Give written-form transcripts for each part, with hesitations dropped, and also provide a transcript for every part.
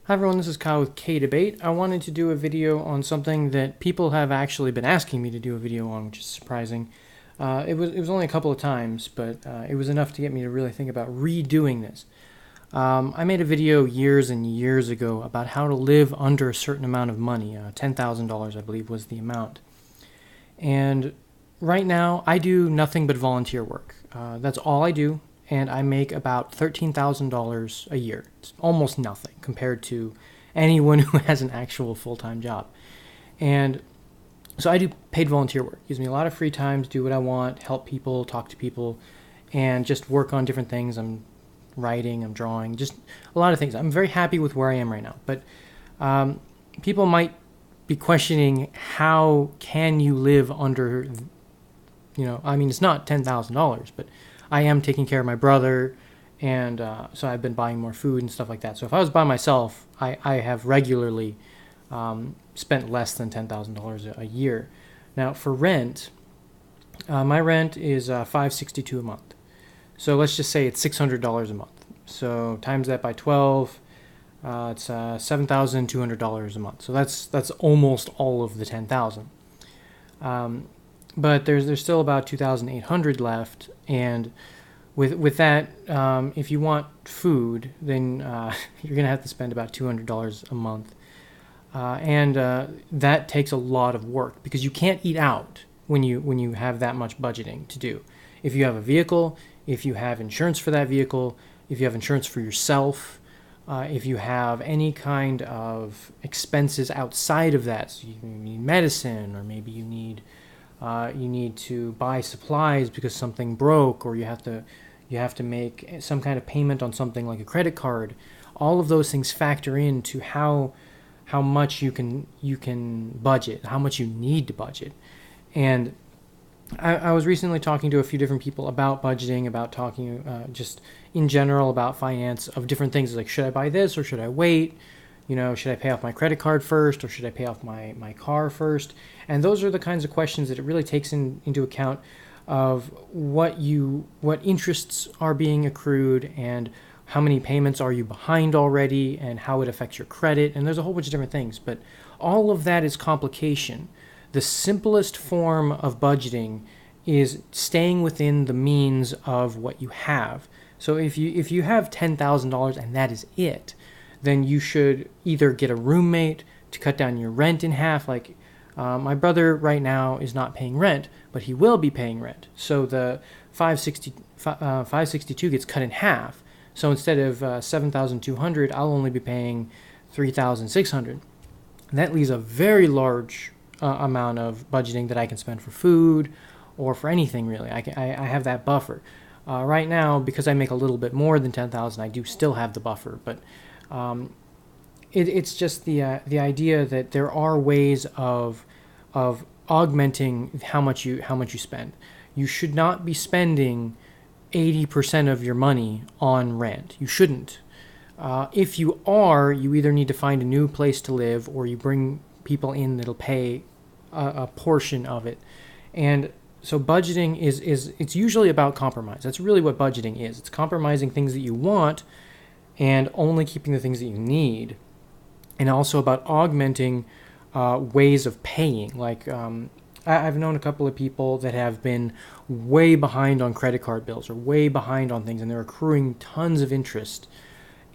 Hi everyone, this is Kyle with kayDbait. I wanted to do a video on something that people have actually been asking me to do a video on, which is surprising. It was only a couple of times, but it was enough to get me to really think about redoing this. I made a video years and years ago about how to live under a certain amount of money. $10,000, I believe, was the amount. And right now, I do nothing but volunteer work. That's all I do. And I make about $13,000 a year. It's almost nothing compared to anyone who has an actual full-time job. And so I do paid volunteer work. It gives me a lot of free time to do what I want, help people, talk to people, and just work on different things. I'm writing, I'm drawing, just a lot of things. I'm very happy with where I am right now. But people might be questioning, how can you live under, I mean, it's not $10,000, but I am taking care of my brother, and so I've been buying more food and stuff like that. So if I was by myself, I have regularly spent less than $10,000 a year. Now for rent, my rent is $562 a month. So let's just say it's $600 a month. So times that by 12, it's $7,200 a month. So that's almost all of the $10,000. But there's still about $2,800 left, and with that, if you want food, then you're gonna have to spend about $200 a month, and that takes a lot of work because you can't eat out when you have that much budgeting to do. If you have a vehicle, if you have insurance for that vehicle, if you have insurance for yourself, if you have any kind of expenses outside of that, so you need medicine, or maybe you need to buy supplies because something broke, or you have to make some kind of payment on something like a credit card. All of those things factor into how much you can budget, how much you need to budget. And I was recently talking to a few different people about budgeting, about talking just in general about finance of different things, like should I buy this or should I wait? Should I pay off my credit card first, or should I pay off my car first? And those are the kinds of questions that it really takes into account of what interests are being accrued, and how many payments are you behind already, and how it affects your credit. And there's a whole bunch of different things, but all of that is complication. The simplest form of budgeting is staying within the means of what you have. So if you have $10,000 and that is it, then you should either get a roommate to cut down your rent in half. Like my brother right now is not paying rent, but he will be paying rent. So the 562 gets cut in half. So instead of 7,200, I'll only be paying 3,600. That leaves a very large amount of budgeting that I can spend for food or for anything really. I have that buffer. Right now, because I make a little bit more than 10,000, I do still have the buffer, but it's just the idea that there are ways of augmenting how much you spend. You should not be spending 80% of your money on rent. You shouldn't. If you are, you either need to find a new place to live, or you bring people in that'll pay a portion of it. And so budgeting it's usually about compromise. That's really what budgeting is. It's compromising things that you want and only keeping the things that you need, and also about augmenting ways of paying. Like I've known a couple of people that have been way behind on credit card bills, or way behind on things, and they're accruing tons of interest.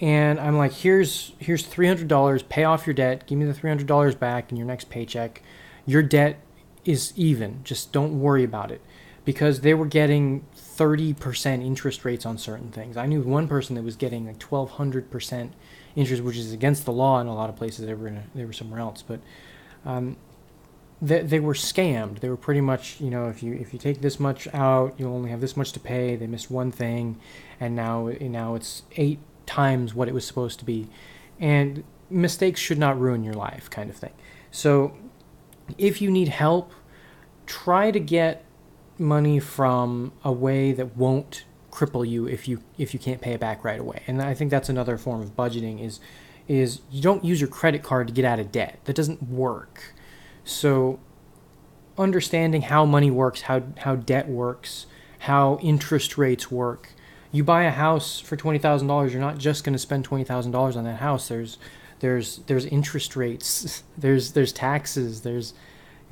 And I'm like, here's $300, pay off your debt, give me the $300 back in your next paycheck. Your debt is even, just don't worry about it. Because they were getting 30% interest rates on certain things. I knew one person that was getting like 1,200% interest, which is against the law in a lot of places. They were somewhere else, but they were scammed. They were pretty much, if you take this much out, you'll only have this much to pay. They missed one thing, and now it's 8 times what it was supposed to be. And mistakes should not ruin your life, kind of thing. So if you need help, try to get money from a way that won't cripple you if you can't pay it back right away. And I think that's another form of budgeting is you don't use your credit card to get out of debt. That doesn't work. So understanding how money works, how debt works, how interest rates work. You buy a house for $20,000, you're not just going to spend $20,000 on that house. There's there's interest rates, there's taxes, there's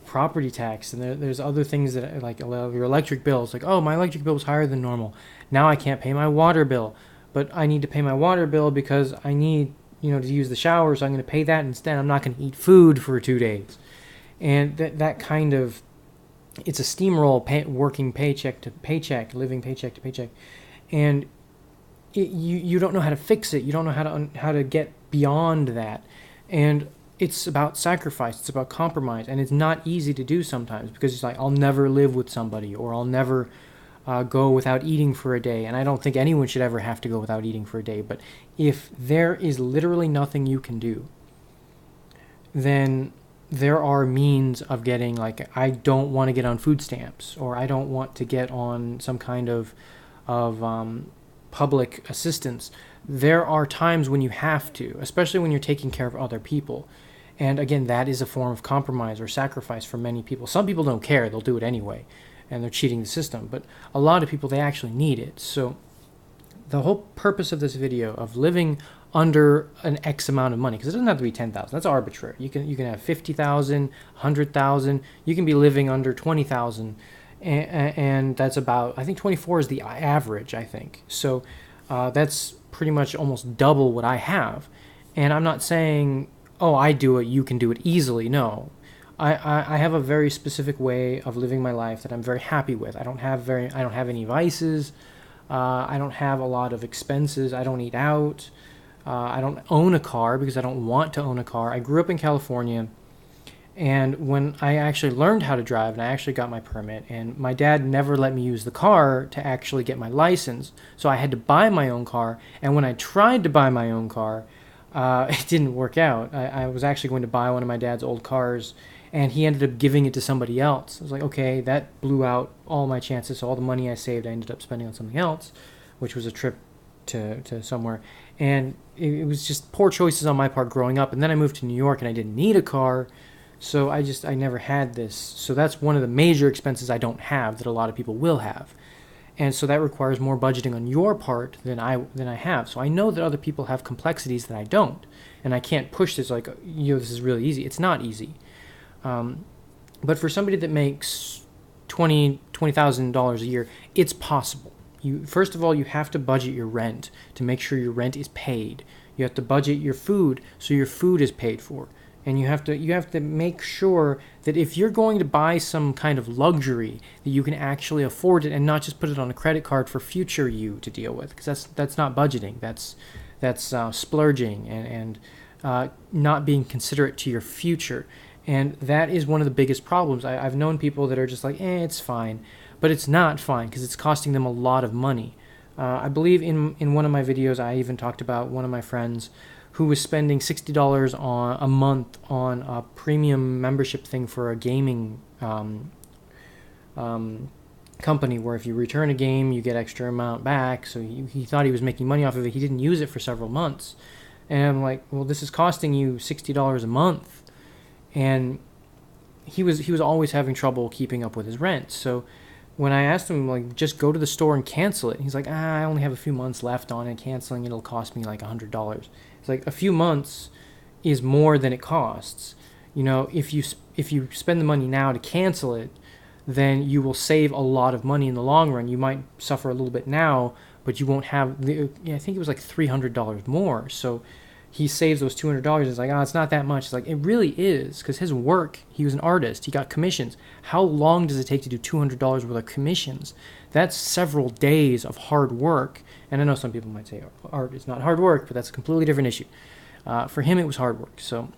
property tax, and there's other things that, like your electric bill. It's like, oh, my electric bill was higher than normal. Now I can't pay my water bill, but I need to pay my water bill because I need, to use the shower, so I'm going to pay that instead. I'm not going to eat food for 2 days. And that kind of, it's a steamroll, working paycheck to paycheck, living paycheck to paycheck. And you don't know how to fix it. You don't know how to get beyond that. And it's about sacrifice. It's about compromise. And it's not easy to do sometimes, because it's like, I'll never live with somebody, or I'll never go without eating for a day. And I don't think anyone should ever have to go without eating for a day. But if there is literally nothing you can do, then there are means of getting, like, I don't want to get on food stamps, or I don't want to get on some kind of public assistance. There are times when you have to, especially when you're taking care of other people. And again, that is a form of compromise or sacrifice for many people. Some people don't care. They'll do it anyway, and they're cheating the system. But a lot of people, they actually need it. So the whole purpose of this video, of living under an X amount of money, because it doesn't have to be 10,000. That's arbitrary. You can have 50,000, 100,000. You can be living under 20,000, and that's about, I think 24 is the average, I think. So that's pretty much almost double what I have. And I'm not saying, oh, I do it, you can do it easily. No. I have a very specific way of living my life that I'm very happy with. I don't have any vices. I don't have a lot of expenses. I don't eat out. I don't own a car because I don't want to own a car. I grew up in California, and when I actually learned how to drive, and I actually got my permit, and my dad never let me use the car to actually get my license, so I had to buy my own car. And when I tried to buy my own car, it didn't work out. I was actually going to buy one of my dad's old cars, and he ended up giving it to somebody else. I was like, okay, that blew out all my chances. So all the money I saved, I ended up spending on something else, which was a trip to somewhere. And it was just poor choices on my part growing up. And then I moved to New York, and I didn't need a car, so I never had this. So that's one of the major expenses I don't have that a lot of people will have. And so that requires more budgeting on your part than I have. So I know that other people have complexities that I don't, and I can't push this like, this is really easy. It's not easy. But for somebody that makes $20,000 a year, it's possible. First of all, you have to budget your rent to make sure your rent is paid. You have to budget your food so your food is paid for. And you have to make sure that if you're going to buy some kind of luxury, that you can actually afford it, and not just put it on a credit card for future you to deal with, because that's not budgeting. That's splurging and not being considerate to your future. And that is one of the biggest problems. I've known people that are just like, it's fine. But it's not fine, because it's costing them a lot of money. I believe in one of my videos, I even talked about one of my friends who was spending $60 a month on a premium membership thing for a gaming company, where if you return a game, you get extra amount back. So he thought he was making money off of it. He didn't use it for several months. And I'm like, well, this is costing you $60 a month. And he was always having trouble keeping up with his rent. So when I asked him, like, just go to the store and cancel it, he's like, I only have a few months left on it. Canceling it'll cost me like $100. It's like, a few months is more than it costs. If you spend the money now to cancel it, then you will save a lot of money in the long run. You might suffer a little bit now, but you won't have I think it was like $300 more. So he saves those $200. It's like, it's not that much. It's like, it really is, because his work, he was an artist. He got commissions. How long does it take to do $200 worth of commissions? That's several days of hard work. And I know some people might say art is not hard work, but that's a completely different issue. For him, it was hard work. So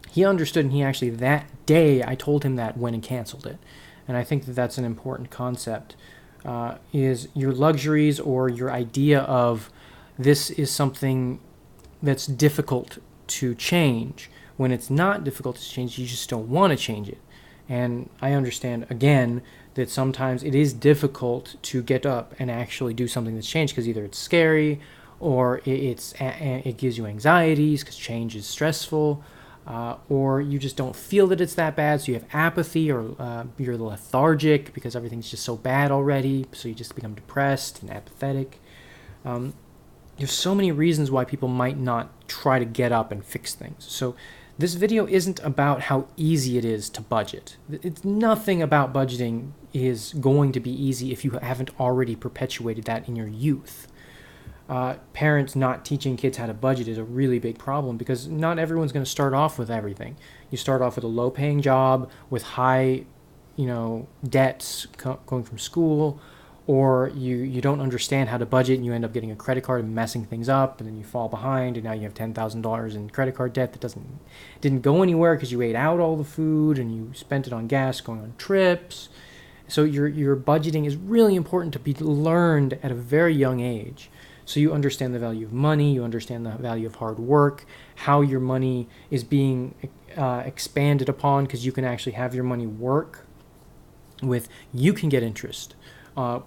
he understood, and he actually, that day, I told him that, went and canceled it. And I think that that's an important concept, is your luxuries, or your idea of this is something that's difficult to change. When it's not difficult to change, you just don't want to change it. And I understand, again, that sometimes it is difficult to get up and actually do something that's changed, because either it's scary, or it gives you anxieties because change is stressful, or you just don't feel that it's that bad, so you have apathy, or you're lethargic because everything's just so bad already, so you just become depressed and apathetic. there's so many reasons why people might not try to get up and fix things. So this video isn't about how easy it is to budget. It's nothing about budgeting is going to be easy if you haven't already perpetuated that in your youth. Parents not teaching kids how to budget is a really big problem because not everyone's going to start off with everything. You start off with a low-paying job with high, debts going from school, or you don't understand how to budget and you end up getting a credit card and messing things up, and then you fall behind and now you have $10,000 in credit card debt that didn't go anywhere because you ate out all the food and you spent it on gas going on trips. So your budgeting is really important to be learned at a very young age. So you understand the value of money, you understand the value of hard work, how your money is being expanded upon, because you can actually have your money work you can get interest.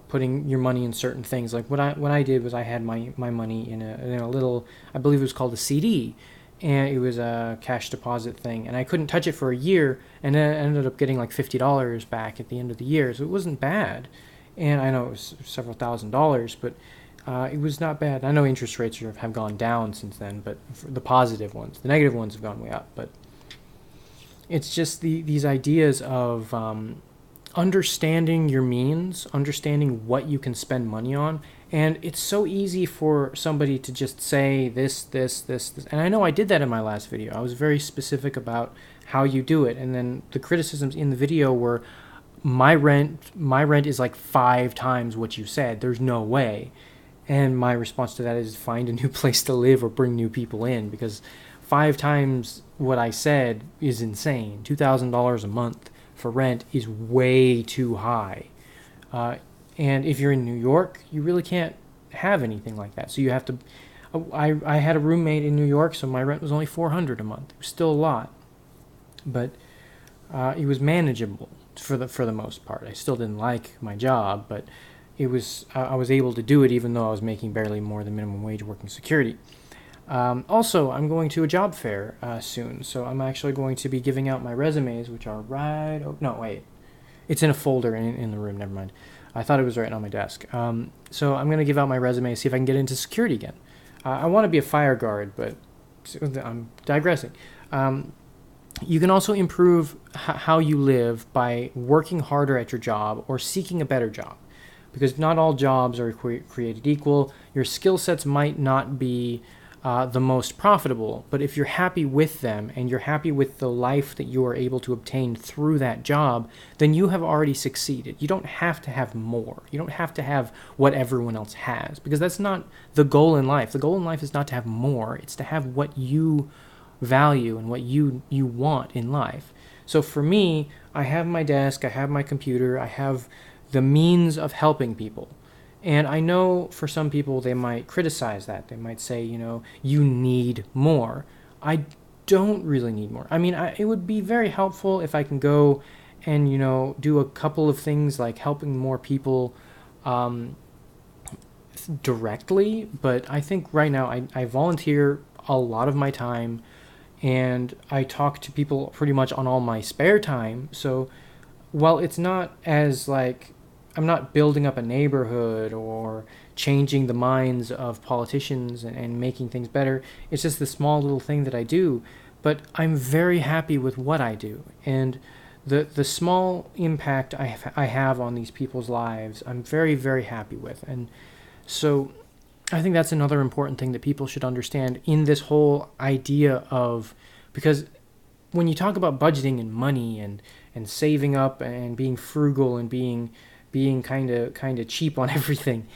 Putting your money in certain things. Like what I did was I had my money in a little, I believe it was called a CD, and it was a cash deposit thing, and I couldn't touch it for a year, and then I ended up getting like $50 back at the end of the year, so it wasn't bad. And I know it was several $1,000s, but it was not bad. I know interest rates have gone down since then, but for the positive ones, the negative ones have gone way up. But it's just these ideas of understanding your means, understanding what you can spend money on. And it's so easy for somebody to just say this. And I know I did that in my last video. I was very specific about how you do it. And then the criticisms in the video were, my rent is like 5 times what you said. There's no way. And my response to that is find a new place to live or bring new people in, because 5 times what I said is insane. $2,000 a month for rent is way too high. And if you're in New York, you really can't have anything like that. So you have to, I had a roommate in New York, so my rent was only $400 a month. It was still a lot, but it was manageable for the most part. I still didn't like my job, but it was I was able to do it even though I was making barely more than minimum wage working security. Also, I'm going to a job fair soon, so I'm actually going to be giving out my resumes, which are no, wait. It's in a folder in the room, never mind. I thought it was right on my desk. So I'm going to give out my resume, see if I can get into security again. I want to be a fire guard, but I'm digressing. You can also improve how you live by working harder at your job or seeking a better job, because not all jobs are created equal. Your skill sets might not be the most profitable, but if you're happy with them and you're happy with the life that you are able to obtain through that job, then you have already succeeded. You don't have to have more. You don't have to have what everyone else has, because that's not the goal in life. The goal in life is not to have more. It's to have what you value and what you want in life. So for me, I have my desk, I have my computer, I have the means of helping people. And I know for some people they might criticize that. They might say, you need more. I don't really need more. I mean, it would be very helpful if I can go and, do a couple of things like helping more people directly. But I think right now I volunteer a lot of my time, and I talk to people pretty much on all my spare time. So while it's not as like, I'm not building up a neighborhood or changing the minds of politicians and making things better. It's just the small little thing that I do, but I'm very happy with what I do. And the small impact I have on these people's lives, I'm very, very happy with. And so I think that's another important thing that people should understand in this whole idea of, because when you talk about budgeting and money and saving up and being frugal and being kind of cheap on everything,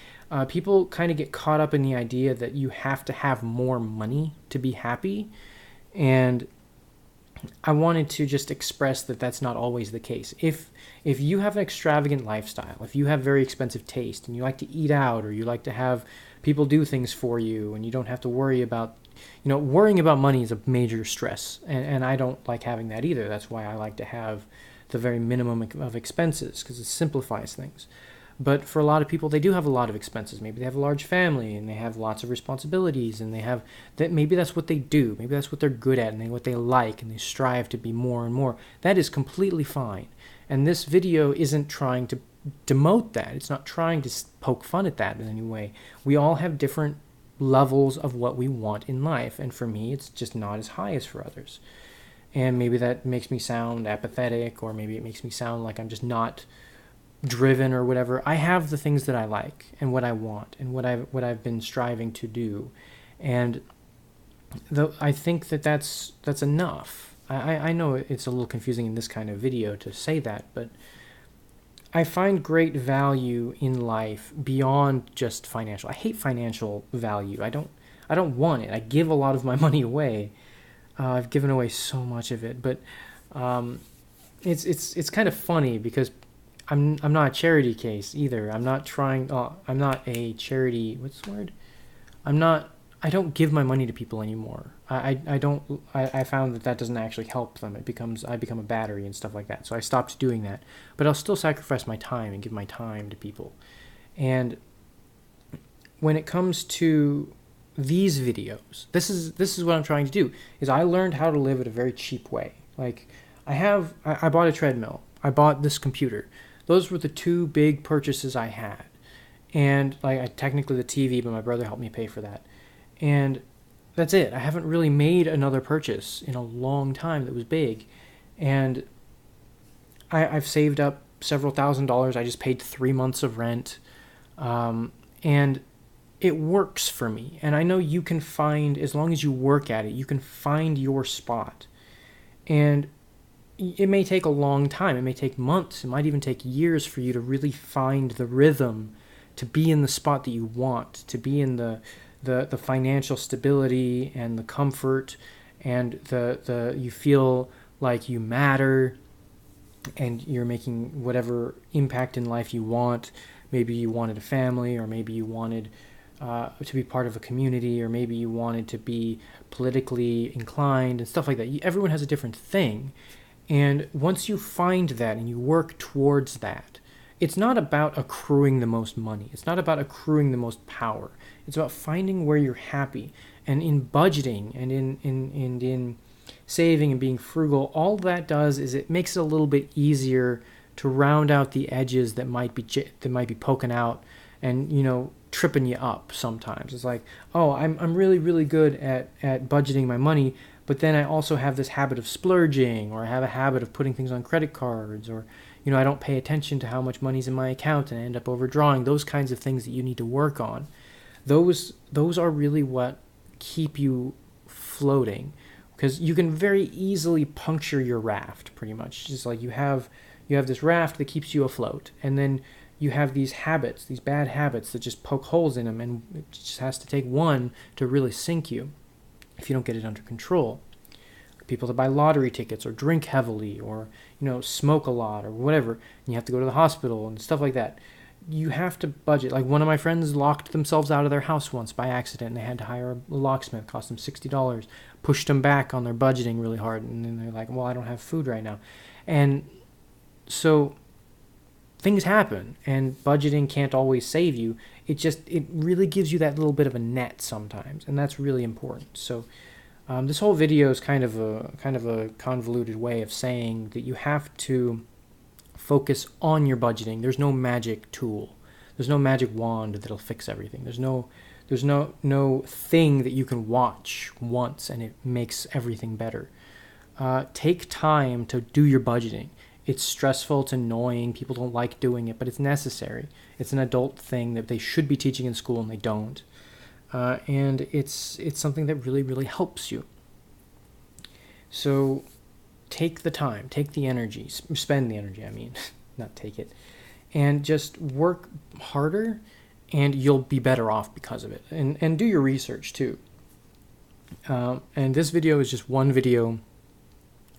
people kind of get caught up in the idea that you have to have more money to be happy. And I wanted to just express that that's not always the case. If you have an extravagant lifestyle, if you have very expensive taste and you like to eat out, or you like to have people do things for you and you don't have to worry about, worrying about money is a major stress. And I don't like having that either. That's why I like to have the very minimum of expenses, because it simplifies things. But for a lot of people, they do have a lot of expenses. Maybe they have a large family and they have lots of responsibilities, and they have that. Maybe that's what they do. Maybe that's what they're good at and what they like, and they strive to be more and more. That is completely fine. And this video isn't trying to demote that. It's not trying to poke fun at that in any way. We all have different levels of what we want in life. And for me, it's just not as high as for others. And maybe that makes me sound apathetic, or maybe it makes me sound like I'm just not driven or whatever. I have the things that I like and what I want and what I've been striving to do. And I think that's enough. I know it's a little confusing in this kind of video to say that, but I find great value in life beyond just financial. I hate financial value. I don't want it. I give a lot of my money away. I've given away so much of it, but it's kind of funny because I'm not a charity case either. I'm not trying. I'm not a charity. What's the word? I don't give my money to people anymore. I don't. I found that doesn't actually help them. I become a battery and stuff like that. So I stopped doing that. But I'll still sacrifice my time and give my time to people. And when it comes to these videos, this is what I'm trying to do. Is I learned how to live at a very cheap way. Like I bought a treadmill. I bought this computer. Those were the two big purchases I had. And technically the TV, but my brother helped me pay for that. And that's it. I haven't really made another purchase in a long time that was big. And I've saved up several $1,000s. I just paid 3 months of rent. And it works for me. And I know you can find, as long as you work at it, you can find your spot. And it may take a long time. It may take months. It might even take years for you to really find the rhythm, to be in the spot that you want, to be in the financial stability and the comfort, and the you feel like you matter and you're making whatever impact in life you want. Maybe you wanted a family, or maybe you wanted to be part of a community, or maybe you wanted to be politically inclined and stuff like that. Everyone has a different thing. And once you find that and you work towards that, it's not about accruing the most money. It's not about accruing the most power. It's about finding where you're happy. And in budgeting and in saving and being frugal, all that does is it makes it a little bit easier to round out the edges that might be poking out and tripping you up sometimes. It's like, oh, I'm really, really good at budgeting my money, but then I also have this habit of splurging, or I have a habit of putting things on credit cards, or I don't pay attention to how much money's in my account and I end up overdrawing. Those kinds of things that you need to work on. Those are really what keep you floating, because you can very easily puncture your raft, pretty much. Just like you have this raft that keeps you afloat, and then you have these habits, these bad habits that just poke holes in them, and it just has to take one to really sink you if you don't get it under control. People that buy lottery tickets or drink heavily or smoke a lot or whatever, and you have to go to the hospital and stuff like that. You have to budget. Like, one of my friends locked themselves out of their house once by accident, and they had to hire a locksmith. Cost them $60. Pushed them back on their budgeting really hard, and then they're like, well, I don't have food right now. And so things happen, and budgeting can't always save you. It really gives you that little bit of a net sometimes, and that's really important. So this whole video is kind of a convoluted way of saying that you have to focus on your budgeting. There's no magic tool. There's no magic wand that'll fix everything. There's no thing that you can watch once and it makes everything better. Take time to do your budgeting. It's stressful, it's annoying, people don't like doing it, but it's necessary. It's an adult thing that they should be teaching in school and they don't. And it's something that really, really helps you. So take the time, take the energy, spend the energy, not take it, and just work harder, and you'll be better off because of it. And do your research too. And this video is just one video.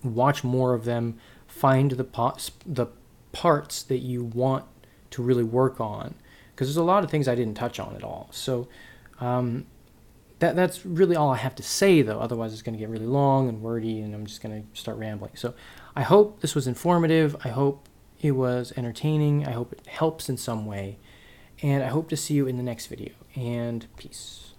Watch more of them. Find the parts that you want to really work on, because there's a lot of things I didn't touch on at all. So that's really all I have to say, though. Otherwise, it's going to get really long and wordy, and I'm just going to start rambling. So I hope this was informative. I hope it was entertaining. I hope it helps in some way. And I hope to see you in the next video. And peace.